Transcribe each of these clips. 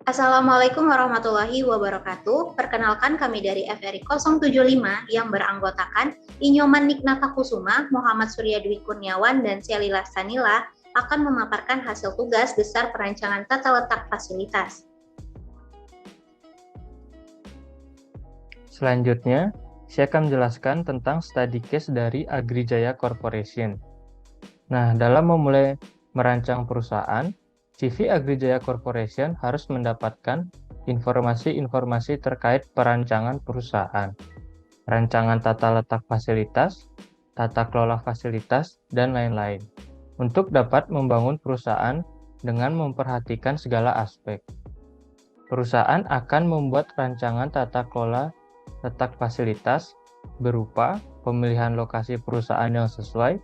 Assalamualaikum warahmatullahi wabarakatuh. Perkenalkan kami dari FRI 075 yang beranggotakan Inyoman Niknata Kusuma, Muhammad Surya Dwi Kurniawan, dan Sialila Sanila akan memaparkan hasil tugas besar perancangan tata letak fasilitas. Selanjutnya, saya akan menjelaskan tentang study case dari Agrijaya Corporation. Nah, dalam memulai merancang perusahaan, CV Agrijaya Corporation harus mendapatkan informasi-informasi terkait perancangan perusahaan, rancangan tata letak fasilitas, tata kelola fasilitas, dan lain-lain, untuk dapat membangun perusahaan dengan memperhatikan segala aspek. Perusahaan akan membuat rancangan tata kelola letak fasilitas berupa pemilihan lokasi perusahaan yang sesuai,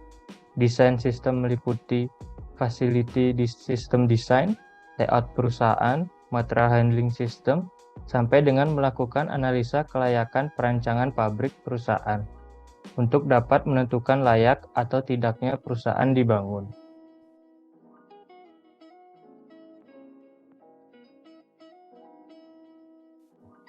desain sistem meliputi facility system design, layout perusahaan, material handling system, sampai dengan melakukan analisa kelayakan perancangan pabrik perusahaan untuk dapat menentukan layak atau tidaknya perusahaan dibangun.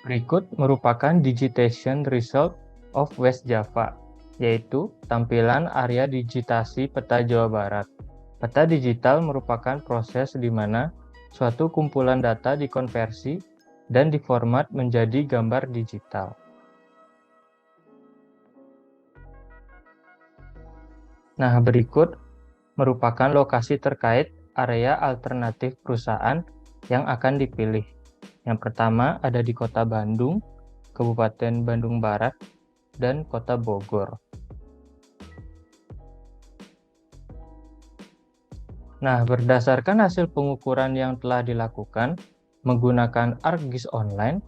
Berikut merupakan digitation result of West Java, yaitu tampilan area digitasi peta Jawa Barat. Peta digital merupakan proses di mana suatu kumpulan data dikonversi dan diformat menjadi gambar digital. Nah, berikut merupakan lokasi terkait area alternatif perusahaan yang akan dipilih. Yang pertama ada di Kota Bandung, Kabupaten Bandung Barat, dan Kota Bogor. Nah, berdasarkan hasil pengukuran yang telah dilakukan menggunakan ArcGIS Online,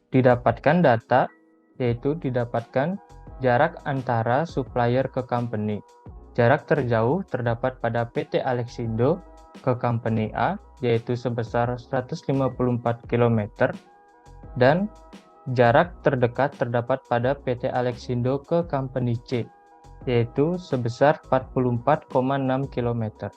didapatkan data, yaitu didapatkan jarak antara supplier ke company. Jarak terjauh terdapat pada PT Alexindo ke company A, yaitu sebesar 154 km, dan jarak terdekat terdapat pada PT Alexindo ke company C, yaitu sebesar 44,6 km.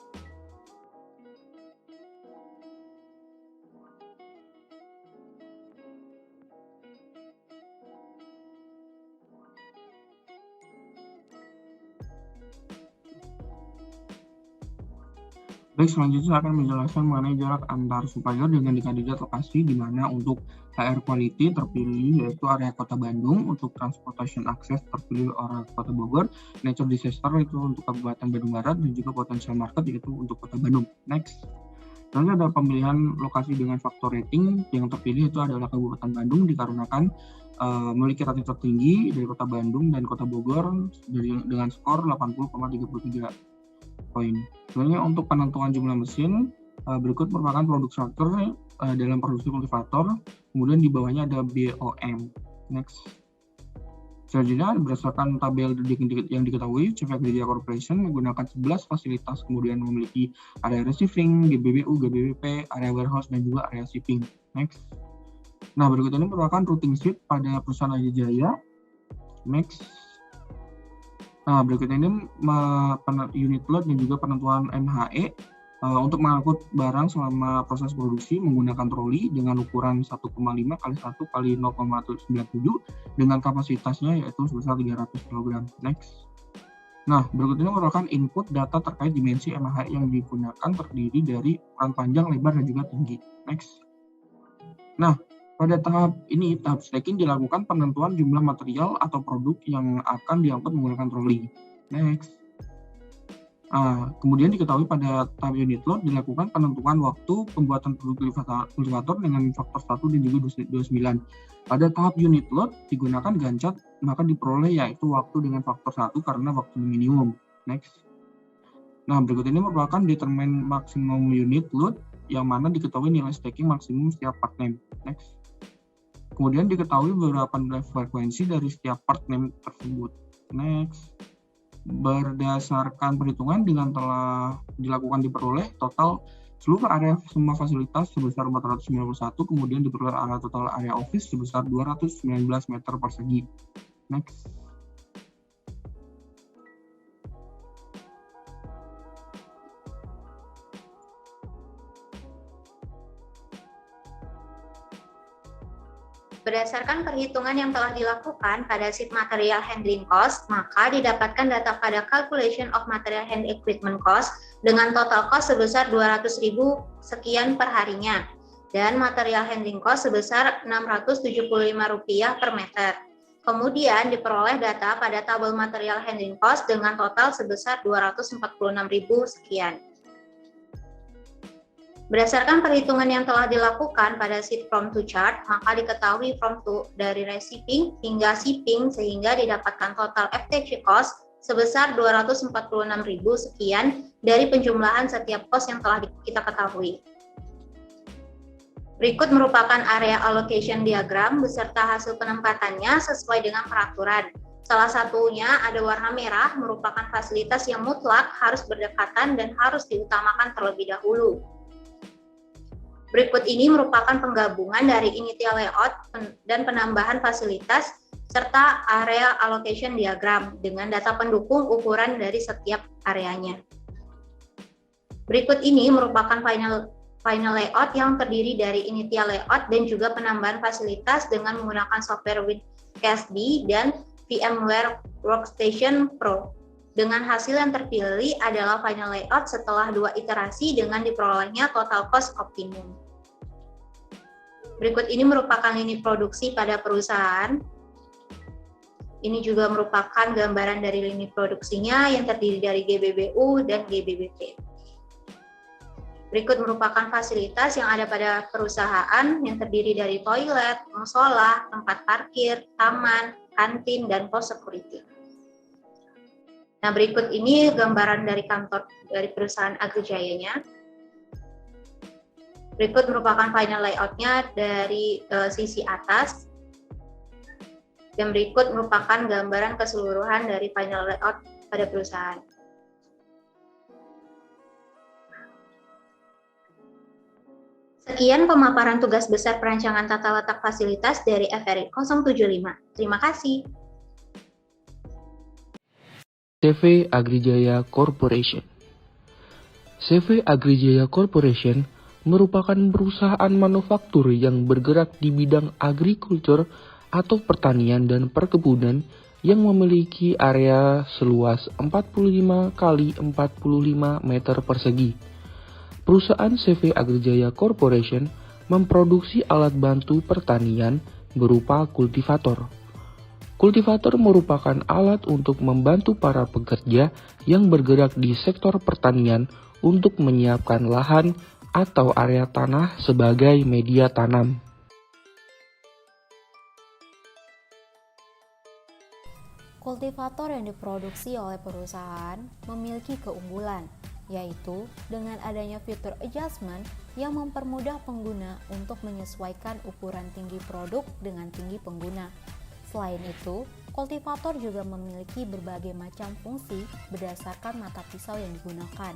Baik, selanjutnya saya akan menjelaskan mengenai jarak antar supplier dengan kandidat lokasi, di mana untuk HR quality terpilih yaitu area Kota Bandung, untuk transportation access terpilih area Kota Bogor, nature disaster itu untuk Kabupaten Bandung Barat, dan juga potential market yaitu untuk Kota Bandung. Next. Selanjutnya ada pemilihan lokasi dengan faktor rating, yang terpilih itu adalah Kabupaten Bandung dikarenakan memiliki rating tertinggi dari Kota Bandung dan Kota Bogor dengan skor 80,33 poin. Sebenarnya untuk penentuan jumlah mesin, berikut merupakan produk struktur dalam produksi kultivator, kemudian di bawahnya ada BOM. Next. Selanjutnya berdasarkan tabel yang diketahui, CV Agrijaya Corporation menggunakan 11 fasilitas, kemudian memiliki area receiving, GBBU, GBBP, area warehouse, dan juga area shipping. Next. Nah, berikut ini merupakan routing sheet pada perusahaan Agrijaya. Next. Nah, berikut ini unit load dan juga penentuan MHE untuk mengangkut barang selama proses produksi menggunakan troli dengan ukuran 1,5 kali 1 kali 0,97 dengan kapasitasnya yaitu sebesar 300 kg. Next. Nah, berikut ini merupakan input data terkait dimensi MHE yang digunakan, terdiri dari ukuran panjang, lebar, dan juga tinggi. Next. Nah, pada tahap ini, tahap stacking, dilakukan penentuan jumlah material atau produk yang akan diangkut menggunakan troli. Next. Kemudian diketahui pada tahap unit load dilakukan penentuan waktu pembuatan produk kultivator dengan faktor 1 dan juga 29. Pada tahap unit load digunakan Gantt, maka diperoleh yaitu waktu dengan faktor 1 karena waktu minimum. Next. Nah, berikut ini merupakan determine maximum unit load, yang mana diketahui nilai stacking maksimum setiap part name. Next. Kemudian diketahui beberapa nilai frekuensi dari setiap part name tersebut. Next. Berdasarkan perhitungan dengan telah dilakukan diperoleh total seluruh area semua fasilitas sebesar 491, kemudian diperoleh area total area office sebesar 219 meter persegi. Next. Berdasarkan perhitungan yang telah dilakukan pada sheet material handling cost, maka didapatkan data pada calculation of material hand equipment cost dengan total cost sebesar 200.000 sekian per harinya dan material handling cost sebesar Rp675 per meter. Kemudian diperoleh data pada tabel material handling cost dengan total sebesar 246.000 sekian. Berdasarkan perhitungan yang telah dilakukan pada sheet from to chart, maka diketahui from to dari receiving hingga shipping sehingga didapatkan total FTC cost sebesar 246.000 sekian dari penjumlahan setiap cost yang telah kita ketahui. Berikut merupakan area allocation diagram beserta hasil penempatannya sesuai dengan peraturan. Salah satunya ada warna merah merupakan fasilitas yang mutlak harus berdekatan dan harus diutamakan terlebih dahulu. Berikut ini merupakan penggabungan dari initial layout dan penambahan fasilitas serta area allocation diagram dengan data pendukung ukuran dari setiap areanya. Berikut ini merupakan final layout yang terdiri dari initial layout dan juga penambahan fasilitas dengan menggunakan software WinCASD dan VMware Workstation Pro. Dengan hasil yang terpilih adalah final layout setelah 2 iterasi dengan diperolehnya total cost optimum. Berikut ini merupakan lini produksi pada perusahaan. Ini juga merupakan gambaran dari lini produksinya yang terdiri dari GBBU dan GBBP. Berikut merupakan fasilitas yang ada pada perusahaan yang terdiri dari toilet, musola, tempat parkir, taman, kantin, dan pos security. Nah, berikut ini gambaran dari kantor dari perusahaan Agrijayanya. Berikut merupakan final layout-nya dari sisi atas. Dan berikut merupakan gambaran keseluruhan dari final layout pada perusahaan. Sekian pemaparan tugas besar perancangan tata letak fasilitas dari FRI 075. Terima kasih. CV Agrijaya Corporation. CV Agrijaya Corporation merupakan perusahaan manufaktur yang bergerak di bidang agrikultur atau pertanian dan perkebunan yang memiliki area seluas 45 x 45 meter persegi. Perusahaan CV Agrijaya Corporation memproduksi alat bantu pertanian berupa kultivator. Kultivator merupakan alat untuk membantu para pekerja yang bergerak di sektor pertanian untuk menyiapkan lahan atau area tanah sebagai media tanam. Kultivator yang diproduksi oleh perusahaan memiliki keunggulan, yaitu dengan adanya fitur adjustment yang mempermudah pengguna untuk menyesuaikan ukuran tinggi produk dengan tinggi pengguna. Selain itu, kultivator juga memiliki berbagai macam fungsi berdasarkan mata pisau yang digunakan.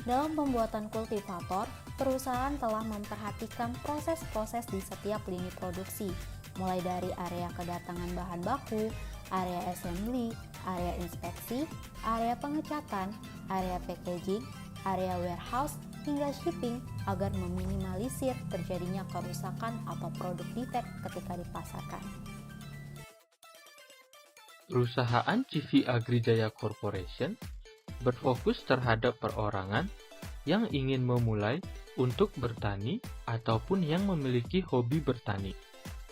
Dalam pembuatan kultivator, perusahaan telah memperhatikan proses-proses di setiap lini produksi, mulai dari area kedatangan bahan baku, area assembly, area inspeksi, area pengecatan, area packaging, area warehouse, hingga shipping agar meminimalisir terjadinya kerusakan atau produk defect ketika dipasarkan. Perusahaan CV Agrijaya Corporation berfokus terhadap perorangan yang ingin memulai untuk bertani ataupun yang memiliki hobi bertani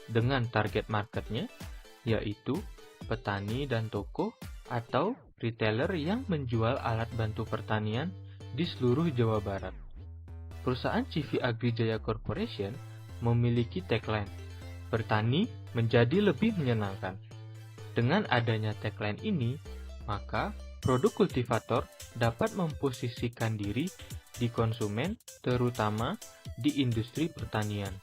dengan target marketnya yaitu petani dan toko atau retailer yang menjual alat bantu pertanian di seluruh Jawa Barat. Perusahaan CV Agrijaya Corporation memiliki tagline, "Bertani menjadi lebih menyenangkan." Dengan adanya tagline ini, maka produk kultivator dapat memposisikan diri di konsumen, terutama di industri pertanian.